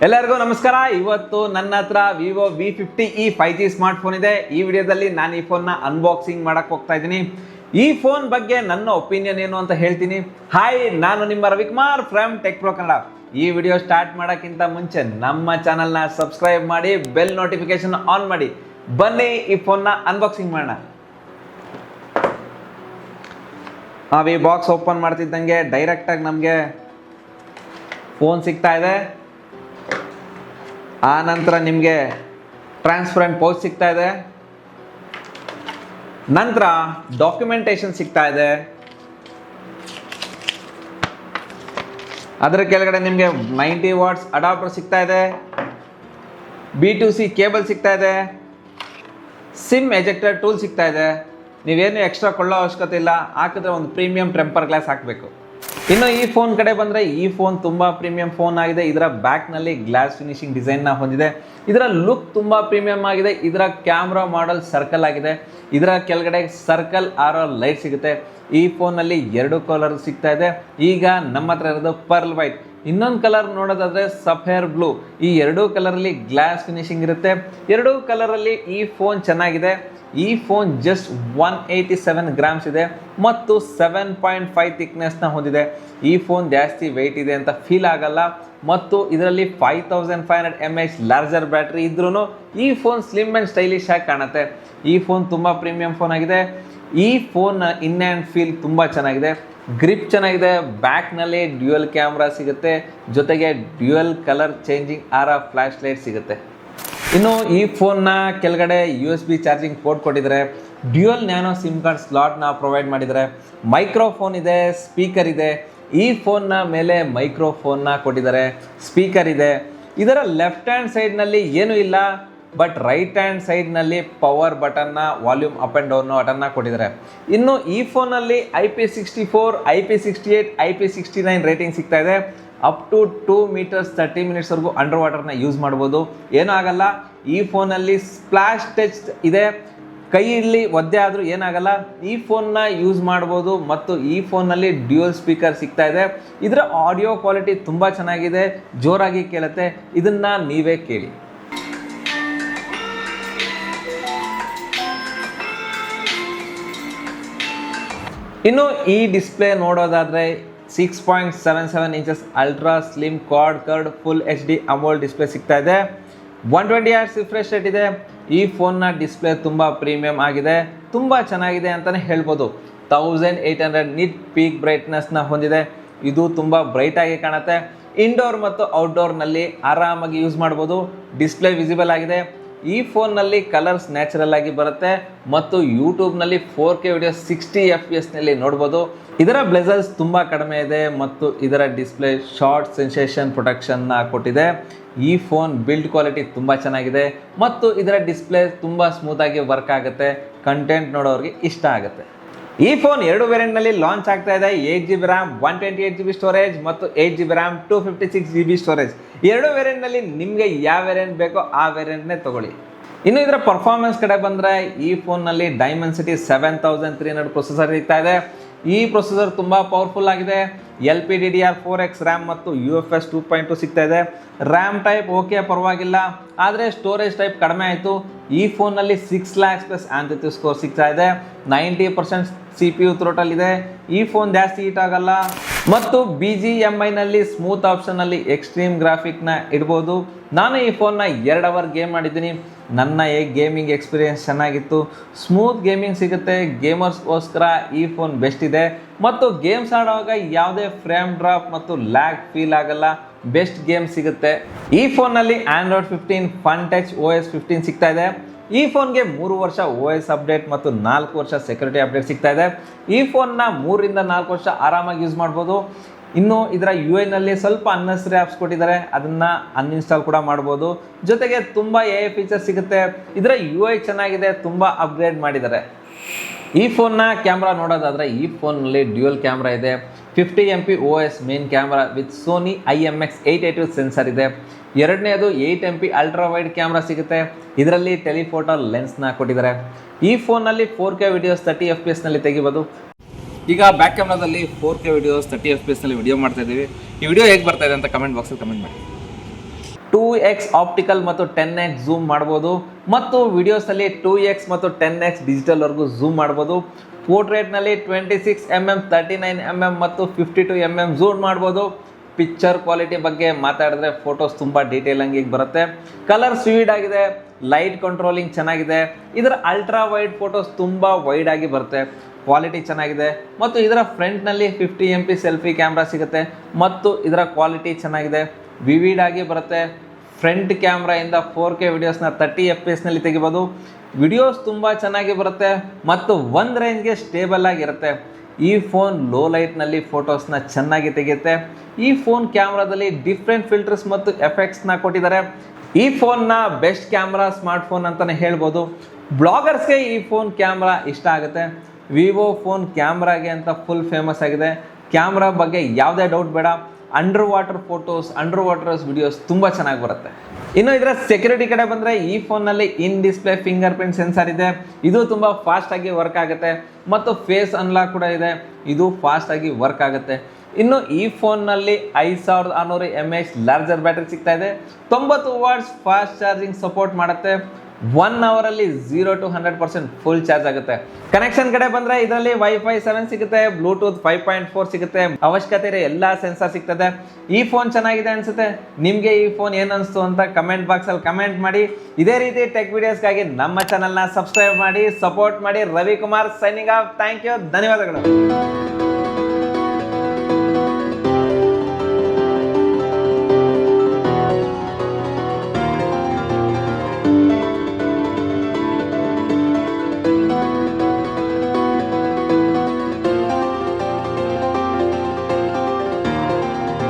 ಎಲ್ಲರಿಗೂ ನಮಸ್ಕಾರ. ಇವತ್ತು ನನ್ನ ಹತ್ರ Vivo V50e 5G smart phone ಇದೆ. ಈ ವಿಡಿಯೋದಲ್ಲಿ ನಾನು ಈ ಫೋನ್ನ ಅನ್ಬಾಕ್ಸಿಂಗ್ ಮಾಡಕ್ಕೆ ಹೋಗ್ತಾ ಇದ್ದೀನಿ. ಈ ಫೋನ್ ಬಗ್ಗೆ ನನ್ನ ಒಪಿನಿಯನ್ ಏನು ಅಂತ ಹೇಳ್ತೀನಿ. ಹಾಯ್, ನಾನು ನಿಮ್ಮ Ravikumar from tech pro Kannada. ಈ ವಿಡಿಯೋ ಸ್ಟಾರ್ಟ್ ಮಾಡೋಕ್ಕಿಂತ ಮುಂಚೆ ನಮ್ಮ ಚಾನಲ್ನ ಸಬ್ಸ್ಕ್ರೈಬ್ ಮಾಡಿ, ಬೆಲ್ ನೋಟಿಫಿಕೇಶನ್ ಆನ್ ಮಾಡಿ. ಬನ್ನಿ ಈ ಫೋನ್ನ ಅನ್ಬಾಕ್ಸಿಂಗ್ ಮಾಡೋಣ. ಈ ಬಾಕ್ಸ್ ಓಪನ್ ಮಾಡ್ತಿದ್ದಂಗೆ ಡೈರೆಕ್ಟಾಗಿ ನಮಗೆ ಫೋನ್ ಸಿಗ್ತಾ ಇದೆ. ಆ ನಂತರ ನಿಮಗೆ ಟ್ರಾನ್ಸ್ಪರೆಂಟ್ ಪೌಚ್ ಸಿಗ್ತಾ ಇದೆ. ನಂತರ ಡಾಕ್ಯುಮೆಂಟೇಶನ್ ಸಿಗ್ತಾ ಇದೆ. ಅದರ ಕೆಳಗಡೆ ನಿಮಗೆ 90 ವಾಟ್ಸ್ ಅಡಾಪ್ಟರ್ ಸಿಗ್ತಾ ಇದೆ. B2C ಕೇಬಲ್ ಸಿಗ್ತಾ ಇದೆ. ಸಿಮ್ ಎಜೆಕ್ಟರ್ ಟೂಲ್ ಸಿಗ್ತಾ ಇದೆ. ನೀವೇನು ಎಕ್ಸ್ಟ್ರಾ ಕೊಳ್ಳೋ ಅವಶ್ಯಕತೆ ಇಲ್ಲ. ಹಾಕಿದ್ರೆ ಒಂದು ಪ್ರೀಮಿಯಂ ಟೆಂಪರ್ ಗ್ಲಾಸ್ ಹಾಕಬೇಕು. ಇನ್ನು ಈ ಫೋನ್ ಕಡೆ ಬಂದರೆ, ಈ ಫೋನ್ ತುಂಬ ಪ್ರೀಮಿಯಂ ಫೋನ್ ಆಗಿದೆ. ಇದರ ಬ್ಯಾಕ್ನಲ್ಲಿ ಗ್ಲಾಸ್ ಫಿನಿಶಿಂಗ್ ಡಿಸೈನ್ನ ಹೊಂದಿದೆ. ಇದರ ಲುಕ್ ತುಂಬ ಪ್ರೀಮಿಯಂ ಆಗಿದೆ. ಇದರ ಕ್ಯಾಮ್ರಾ ಮಾಡೆಲ್ ಸರ್ಕಲ್ ಆಗಿದೆ. ಇದರ ಕೆಳಗಡೆ ಸರ್ಕಲ್ ಆರೋ ಲೈಟ್ ಸಿಗುತ್ತೆ. ಈ ಫೋನಲ್ಲಿ 2 ಕಲರ್ ಸಿಗ್ತಾ ಇದೆ. ಈಗ ನಮ್ಮ ಹತ್ರ ಇರೋದು ಪರ್ಲ್ ವೈಟ್. ಇನ್ನೊಂದು ಕಲರ್ ನೋಡೋದಾದ್ರೆ ಸಫೇರ್ ಬ್ಲೂ. ಈ 2 ಕಲರಲ್ಲಿ ಗ್ಲಾಸ್ ಫಿನಿಶಿಂಗ್ ಇರುತ್ತೆ. 2 ಕಲರಲ್ಲಿ ಈ ಫೋನ್ ಚೆನ್ನಾಗಿದೆ. ಈ ಫೋನ್ ಜಸ್ಟ್ 187 ಗ್ರಾಮ್ಸ್ ಇದೆ ಮತ್ತು 7.5 ಥಿಕ್ನೆಸ್ನ ಹೊಂದಿದೆ. ಈ ಫೋನ್ ಜಾಸ್ತಿ ವೆಯ್ಟ್ ಇದೆ ಅಂತ ಫೀಲ್ ಆಗಲ್ಲ. ಮತ್ತು ಇದರಲ್ಲಿ 5500 mAh ಲಾರ್ಜರ್ ಬ್ಯಾಟ್ರಿ ಇದ್ರೂ ಈ ಫೋನ್ ಸ್ಲಿಮ್ ಆ್ಯಂಡ್ ಸ್ಟೈಲಿಶ್ ಆಗಿ ಕಾಣುತ್ತೆ. ಈ ಫೋನ್ ತುಂಬ ಪ್ರೀಮಿಯಂ ಫೋನ್ ಆಗಿದೆ. ಈ ಫೋನ್ ಇನ್ ಹ್ಯಾಂಡ್ ಫೀಲ್ ತುಂಬ ಚೆನ್ನಾಗಿದೆ. ಗ್ರಿಪ್ ಚೆನ್ನಾಗಿದೆ. ಬ್ಯಾಕ್ನಲ್ಲಿ ಡ್ಯುಯಲ್ ಕ್ಯಾಮ್ರಾ ಸಿಗುತ್ತೆ. ಜೊತೆಗೆ dual colour changing flash light ಸಿಗುತ್ತೆ. ಇನ್ನು ಈ ಫೋನ್ನ ಕೆಳಗಡೆ USB ಚಾರ್ಜಿಂಗ್ ಪೋರ್ಟ್ ಕೊಟ್ಟಿದ್ದಾರೆ. ಡ್ಯುಯಲ್ ನ್ಯಾನೋ ಸಿಮ್ ಕಾರ್ಡ್ ಸ್ಲಾಟ್ನ ಪ್ರೊವೈಡ್ ಮಾಡಿದ್ದಾರೆ. ಮೈಕ್ರೋಫೋನ್ ಇದೆ, ಸ್ಪೀಕರ್ ಇದೆ. ಈ ಫೋನ್ನ ಮೇಲೆ ಮೈಕ್ರೋಫೋನ್ನ ಕೊಟ್ಟಿದ್ದಾರೆ, ಸ್ಪೀಕರ್ ಇದೆ. ಇದರ ಲೆಫ್ಟ್ ಹ್ಯಾಂಡ್ ಸೈಡ್ನಲ್ಲಿ ಏನೂ ಇಲ್ಲ, ಬಟ್ ರೈಟ್ ಹ್ಯಾಂಡ್ ಸೈಡ್ನಲ್ಲಿ ಪವರ್ ಬಟನ್ನ, ವಾಲ್ಯೂಮ್ ಅಪ್ ಆ್ಯಂಡ್ ಡೌನ್ ಬಟನ್ನ ಕೊಟ್ಟಿದ್ದಾರೆ. ಇನ್ನು ಈ ಫೋನಲ್ಲಿ IP64, IP68, IP69 ರೇಟಿಂಗ್ ಸಿಗ್ತಾ ಇದೆ. ಅಪ್ ಟು 2 meters 30 minutesವರೆಗೂ ಅಂಡರ್ ವಾಟರ್ನ ಯೂಸ್ ಮಾಡ್ಬೋದು, ಏನೂ ಆಗಲ್ಲ. ಈ ಫೋನಲ್ಲಿ ಸ್ಪ್ಲಾಶ್ ಟಚ್ ಇದೆ. ಕೈಯಲ್ಲಿ ಒದ್ದೆ ಆದರೂ ಏನಾಗಲ್ಲ. ಈ ಫೋನ್ನ ಯೂಸ್ ಮಾಡ್ಬೋದು. ಮತ್ತು ಈ ಫೋನ್ನಲ್ಲಿ ಡ್ಯುಯಲ್ ಸ್ಪೀಕರ್ ಸಿಗ್ತಾ ಇದೆ. ಇದರ ಆಡಿಯೋ ಕ್ವಾಲಿಟಿ ತುಂಬ ಚೆನ್ನಾಗಿದೆ, ಜೋರಾಗಿ ಕೇಳುತ್ತೆ. ಇದನ್ನು ನೀವೇ ಕೇಳಿ. ಇನ್ನು ಈ ಡಿಸ್ಪ್ಲೇ ನೋಡೋದಾದರೆ 6.77 inches ultra slim quad curved full HD AMOLED display ಸಿಗ್ತಾ ಇದೆ. 120 Hz ರಿಫ್ರೆಶ್ ರೇಟ್ ಇದೆ. ಈ ಫೋನ್ನ ಡಿಸ್ಪ್ಲೇ ತುಂಬ ಪ್ರೀಮಿಯಂ ಆಗಿದೆ, ತುಂಬ ಚೆನ್ನಾಗಿದೆ ಅಂತಲೇ ಹೇಳ್ಬೋದು. 1800 ನಿಟ್ ಪೀಕ್ ಬ್ರೈಟ್ನೆಸ್ನ ಹೊಂದಿದೆ. ಇದು ತುಂಬ ಬ್ರೈಟಾಗಿ ಕಾಣುತ್ತೆ. ಇಂಡೋರ್ ಮತ್ತು ಔಟ್ಡೋರ್ನಲ್ಲಿ ಆರಾಮಾಗಿ ಯೂಸ್ ಮಾಡ್ಬೋದು. ಡಿಸ್ಪ್ಲೇ ವಿಸಿಬಲ್ ಆಗಿದೆ. ಈ ಫೋನ್ನಲ್ಲಿ ಕಲರ್ಸ್ ನ್ಯಾಚುರಲ್ ಆಗಿ ಬರುತ್ತೆ ಮತ್ತು ಯೂಟ್ಯೂಬ್ನಲ್ಲಿ 4K ವಿಡಿಯೋ 60 FPS ನೋಡ್ಬೋದು. ಇದರ ಬ್ಲೆಸಲ್ಸ್ ತುಂಬ ಕಡಿಮೆ ಇದೆ ಮತ್ತು ಇದರ ಡಿಸ್ಪ್ಲೇ ಶಾರ್ಟ್ ಸೆನ್ಸೇಷನ್ ಪ್ರೊಟೆಕ್ಷನ್ನ ಕೊಟ್ಟಿದೆ. ಈ ಫೋನ್ ಬಿಲ್ಡ್ ಕ್ವಾಲಿಟಿ ತುಂಬ ಚೆನ್ನಾಗಿದೆ ಮತ್ತು ಇದರ ಡಿಸ್ಪ್ಲೇ ತುಂಬ ಸ್ಮೂತಾಗಿ ವರ್ಕ್ ಆಗುತ್ತೆ. ಕಂಟೆಂಟ್ ನೋಡೋರಿಗೆ ಇಷ್ಟ ಆಗುತ್ತೆ. ಈ ಫೋನ್ 2 ವೇರಿಯಂಟ್ನಲ್ಲಿ ಲಾಂಚ್ ಆಗ್ತಾ ಇದೆ. 8GB RAM, 128GB ಸ್ಟೋರೇಜ್ ಮತ್ತು 8GB RAM, 256GB ಸ್ಟೋರೇಜ್. 2 ವೇರಿಯಂಟ್ನಲ್ಲಿ ನಿಮಗೆ ಯಾವ ವೇರಿಯಂಟ್ ಬೇಕೋ ಆ ವೇರಿಯಂಟ್ನೇ ತೊಗೊಳ್ಳಿ. ಇನ್ನು ಇದರ ಪರ್ಫಾರ್ಮೆನ್ಸ್ ಕಡೆ ಬಂದರೆ, ಈ ಫೋನ್ನಲ್ಲಿ ಡೈಮೆನ್ಸಿಟಿ 7300 ಪ್ರೊಸೆಸರ್ ಸಿಗ್ತಾ ಇದೆ. ಈ ಪ್ರೊಸೆಸರ್ ತುಂಬ ಪವರ್ಫುಲ್ ಆಗಿದೆ. LPDDR4X ರ್ಯಾಮ್ ಮತ್ತು UFS 2.2 ಸಿಗ್ತಾ ಇದೆ. ರ್ಯಾಮ್ ಟೈಪ್ ಓಕೆ, ಪರವಾಗಿಲ್ಲ. ಆದರೆ ಸ್ಟೋರೇಜ್ ಟೈಪ್ ಕಡಿಮೆ ಆಯಿತು. ಈ ಫೋನ್ನಲ್ಲಿ 6 lakhs ಪ್ಲಸ್ ಆಂಥಿಟಿ ಸ್ಕೋರ್ ಸಿಗ್ತಾ ಇದೆ. 90% CPU ಥ್ರೋಟಲ್ ಇದೆ. ಈ ಫೋನ್ ಜಾಸ್ತಿ ಹೀಟ್ ಆಗಲ್ಲ. ಮತ್ತು BGMIನಲ್ಲಿ ಸ್ಮೂತ್ ಆಪ್ಷನ್ನಲ್ಲಿ ಎಕ್ಸ್ಟ್ರೀಮ್ ಗ್ರಾಫಿಕ್ನ ಇಡ್ಬೋದು. ನಾನು ಈ ಫೋನ್ನ 2 ಅವರ್ ಗೇಮ್ ಮಾಡಿದ್ದೀನಿ. ನನ್ನ ಗೇಮಿಂಗ್ ಎಕ್ಸ್ಪೀರಿಯೆನ್ಸ್ ಚೆನ್ನಾಗಿತ್ತು. ಸ್ಮೂತ್ ಗೇಮಿಂಗ್ ಸಿಗುತ್ತೆ. ಗೇಮರ್ಸ್ಗೋಸ್ಕರ ಈ ಫೋನ್ ಬೆಸ್ಟ್ ಇದೆ. ಮತ್ತು ಗೇಮ್ಸ್ ಆಡುವಾಗ ಯಾವುದೇ ಫ್ರೇಮ್ ಡ್ರಾಪ್ ಮತ್ತು ಲ್ಯಾಗ್ ಫೀಲ್ ಆಗಲ್ಲ. ಬೆಸ್ಟ್ ಗೇಮ್ ಸಿಗುತ್ತೆ. ಈ ಫೋನ್ನಲ್ಲಿ Android 15 ಫನ್ ಟಚ್ OS 15 ಸಿಗ್ತಾ ಇದೆ. ಈ ಫೋನ್ಗೆ 3 ವರ್ಷ OS ಅಪ್ಡೇಟ್ ಮತ್ತು 4 ವರ್ಷ ಸೆಕ್ಯೂರಿಟಿ ಅಪ್ಡೇಟ್ ಸಿಗ್ತಾ ಇದೆ. ಈ ಫೋನ್ನ 3 ರಿಂದ 4 ವರ್ಷ ಆರಾಮಾಗಿ ಯೂಸ್ ಮಾಡ್ಬೋದು. ಇನ್ನು ಇದರ UI ಸ್ವಲ್ಪ ಅನ್ನೆಸರಿ ಆ್ಯಪ್ಸ್ ಕೊಟ್ಟಿದ್ದಾರೆ, ಅದನ್ನು ಅನ್ಇನ್ಸ್ಟಾಲ್ ಕೂಡ ಮಾಡ್ಬೋದು. ಜೊತೆಗೆ ತುಂಬ AI ಫೀಚರ್ಸ್ ಸಿಗುತ್ತೆ. ಇದರ UI ಚೆನ್ನಾಗಿದೆ, ತುಂಬ ಅಪ್ಗ್ರೇಡ್ ಮಾಡಿದ್ದಾರೆ. ಈ ಫೋನ್ನ ಕ್ಯಾಮ್ರಾ ನೋಡೋದಾದರೆ, ಈ ಫೋನ್ನಲ್ಲಿ ಡ್ಯುಯಲ್ ಕ್ಯಾಮ್ರಾ ಇದೆ. 50 MP OS main camera with Sony IMX882 sensor ಇದೆ. ಎರಡನೇದು 8 MP ಅಲ್ಟ್ರಾ ವೈಡ್ ಕ್ಯಾಮ್ರಾ ಸಿಗುತ್ತೆ. ಇದರಲ್ಲಿ ಟೆಲಿಫೋಟೋ ಲೆನ್ಸ್ನ ಕೊಟ್ಟಿದ್ದಾರೆ. ಈ ಫೋನ್ನಲ್ಲಿ 4K ವಿಡಿಯೋಸ್ 30 FPS ತೆಗಿಬೋದು. ಈಗ ಬ್ಯಾಕ್ ಕ್ಯಾಮ್ರಾದಲ್ಲಿ 4K ವಿಡಿಯೋಸ್ 30 FPS ವಿಡಿಯೋ ಮಾಡ್ತಾ ಇದ್ದೀವಿ. ಈ ವಿಡಿಯೋ ಹೇಗೆ ಬರ್ತಾ ಇದೆ ಅಂತ ಕಮೆಂಟ್ ಬಾಕ್ಸಲ್ಲಿ ಕಮೆಂಟ್ ಮಾಡಿ. 2x ಆಪ್ಟಿಕಲ್ ಮತ್ತು 10x ಝೂಮ್ ಮಾಡ್ಬೋದು ಮತ್ತು ವಿಡಿಯೋಸಲ್ಲಿ 2x ಮತ್ತು 10x ಡಿಜಿಟಲ್ವರೆಗೂ ಝೂಮ್ ಮಾಡ್ಬೋದು. ಪೋರ್ಟ್ರೇಟ್ನಲ್ಲಿ 26mm 39mm ಮತ್ತು 52mm ಝೂಮ್ ಮಾಡ್ಬೋದು. ಪಿಕ್ಚರ್ ಕ್ವಾಲಿಟಿ ಬಗ್ಗೆ ಮಾತಾಡಿದ್ರೆ ಫೋಟೋಸ್ ತುಂಬ ಡೀಟೇಲ್ ಆಗಿ ಬರುತ್ತೆ. ಕಲರ್ ಸ್ವೀಡ್ ಆಗಿದೆ, ಲೈಟ್ ಕಂಟ್ರೋಲಿಂಗ್ ಚೆನ್ನಾಗಿದೆ. ಇದರ ಅಲ್ಟ್ರಾ ವೈಡ್ ಫೋಟೋಸ್ ತುಂಬ ವೈಡ್ ಆಗಿ ಬರುತ್ತೆ, ಕ್ವಾಲಿಟಿ ಚೆನ್ನಾಗಿದೆ ಮತ್ತು ಇದರ ಫ್ರಂಟ್ನಲ್ಲಿ 50MP ಸೆಲ್ಫಿ ಕ್ಯಾಮ್ರಾ ಸಿಗುತ್ತೆ ಮತ್ತು ಇದರ ಕ್ವಾಲಿಟಿ ಚೆನ್ನಾಗಿದೆ, ವಿವಿಡ್ ಆಗಿ ಬರುತ್ತೆ. ಫ್ರಂಟ್ ಕ್ಯಾಮ್ರಾಯಿಂದ 4K ವಿಡಿಯೋಸ್ನ 30fps ತೆಗಿಬೋದು. ವಿಡಿಯೋಸ್ ತುಂಬ ಚೆನ್ನಾಗಿ ಬರುತ್ತೆ ಮತ್ತು ಒಂದು ರೇಂಜ್ಗೆ ಸ್ಟೇಬಲ್ ಆಗಿರುತ್ತೆ. ಈ ಫೋನ್ ಲೋ ಲೈಟ್ನಲ್ಲಿ ಫೋಟೋಸ್ನ ಚೆನ್ನಾಗಿ ತೆಗೆಯುತ್ತೆ. ಈ ಫೋನ್ ಕ್ಯಾಮ್ರಾದಲ್ಲಿ ಡಿಫ್ರೆಂಟ್ ಫಿಲ್ಟರ್ಸ್ ಮತ್ತು ಎಫೆಕ್ಟ್ಸ್ನ ಕೊಟ್ಟಿದ್ದಾರೆ. ಈ ಫೋನ್ನ ಬೆಸ್ಟ್ ಕ್ಯಾಮ್ರಾ ಸ್ಮಾರ್ಟ್ಫೋನ್ ಅಂತಲೇ ಹೇಳ್ಬೋದು. ಬ್ಲಾಗರ್ಸ್ಗೆ ಈ ಫೋನ್ ಕ್ಯಾಮ್ರಾ ಇಷ್ಟ ಆಗುತ್ತೆ. ವಿವೋ ಫೋನ್ ಕ್ಯಾಮ್ರಾಗೆ ಅಂತ ಫುಲ್ ಫೇಮಸ್ ಆಗಿದೆ. ಕ್ಯಾಮ್ರಾ ಬಗ್ಗೆ ಯಾವುದೇ ಡೌಟ್ ಬೇಡ. Under water photos, under waters videos ತುಂಬ ಚೆನ್ನಾಗಿ ಬರುತ್ತೆ. ಇನ್ನು ಇದರ ಸೆಕ್ಯೂರಿಟಿ ಕಡೆ ಬಂದರೆ ಈ ಫೋನ್ನಲ್ಲಿ ಇನ್ ಡಿಸ್ಪ್ಲೇ ಫಿಂಗರ್ ಪ್ರಿಂಟ್ ಸೆನ್ಸರ್ ಇದೆ. ಇದು ತುಂಬ ಫಾಸ್ಟಾಗಿ ವರ್ಕ್ ಆಗುತ್ತೆ ಮತ್ತು ಫೇಸ್ ಅನ್ಲಾಕ್ ಕೂಡ ಇದೆ, ಇದು ಫಾಸ್ಟಾಗಿ ವರ್ಕ್ ಆಗುತ್ತೆ. ಇನ್ನು ಈ ಫೋನ್ನಲ್ಲಿ 5600 mAh ಲಾರ್ಜರ್ ಬ್ಯಾಟ್ರಿ ಸಿಗ್ತಾ ಇದೆ. 90 ವಾಟ್ಸ್ ಫಾಸ್ಟ್ ಚಾರ್ಜಿಂಗ್ ಸಪೋರ್ಟ್ ಮಾಡುತ್ತೆ. 1 ಅವರಲ್ಲಿ 0 to 100% ಫುಲ್ ಚಾರ್ಜ್ ಆಗುತ್ತೆ. ಕನೆಕ್ಷನ್ ಕಡೆ ಬಂದರೆ ಇದರಲ್ಲಿ ವೈಫೈ 7 ಸಿಗುತ್ತೆ, ಬ್ಲೂಟೂತ್ 5.4 ಸಿಗುತ್ತೆ, ಅವಶ್ಯಕತೆ ಇರೋ ಎಲ್ಲ ಸೆನ್ಸರ್ ಸಿಗ್ತದೆ. ಈ ಫೋನ್ ಚೆನ್ನಾಗಿದೆ ಅನಿಸುತ್ತೆ. ನಿಮಗೆ ಈ ಫೋನ್ ಏನು ಅನಿಸ್ತು ಅಂತ ಕಮೆಂಟ್ ಬಾಕ್ಸಲ್ಲಿ ಕಮೆಂಟ್ ಮಾಡಿ. ಇದೇ ರೀತಿ ಟೆಕ್ ವಿಡಿಯೋಸ್ಗಾಗಿ ನಮ್ಮ ಚಾನಲ್ನ ಸಬ್ಸ್ಕ್ರೈಬ್ ಮಾಡಿ, ಸಪೋರ್ಟ್ ಮಾಡಿ. Ravikumar signing off. Thank you, ಧನ್ಯವಾದಗಳು.